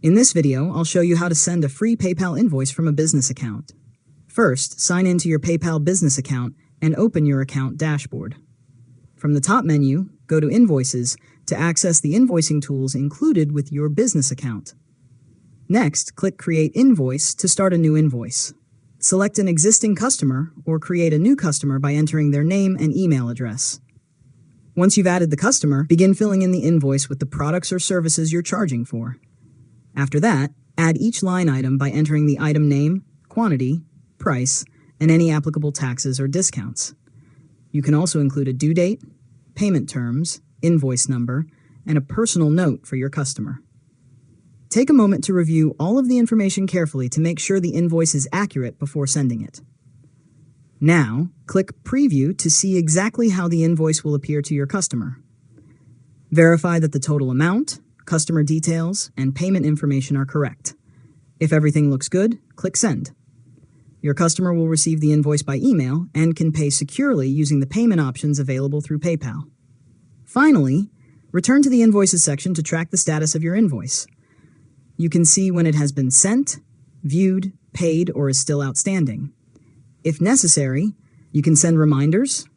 In this video, I'll show you how to send a free PayPal invoice from a business account. First, sign into your PayPal business account and open your account dashboard. From the top menu, go to Invoices to access the invoicing tools included with your business account. Next, click Create Invoice to start a new invoice. Select an existing customer or create a new customer by entering their name and email address. Once you've added the customer, begin filling in the invoice with the products or services you're charging for. After that, add each line item by entering the item name, quantity, price, and any applicable taxes or discounts. You can also include a due date, payment terms, invoice number, and a personal note for your customer. Take a moment to review all of the information carefully to make sure the invoice is accurate before sending it. Now, click Preview to see exactly how the invoice will appear to your customer. Verify that the total amount, customer details, and payment information are correct. If everything looks good, click Send. Your customer will receive the invoice by email and can pay securely using the payment options available through PayPal. Finally, return to the Invoices section to track the status of your invoice. You can see when it has been sent, viewed, paid, or is still outstanding. If necessary, you can send reminders,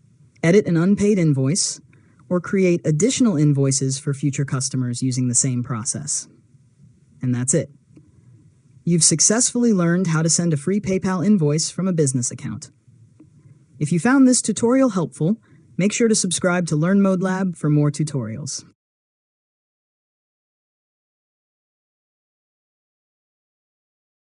edit an unpaid invoice, or create additional invoices for future customers using the same process. And that's it. You've successfully learned how to send a free PayPal invoice from a business account. If you found this tutorial helpful, make sure to subscribe to LearnModelab for more tutorials.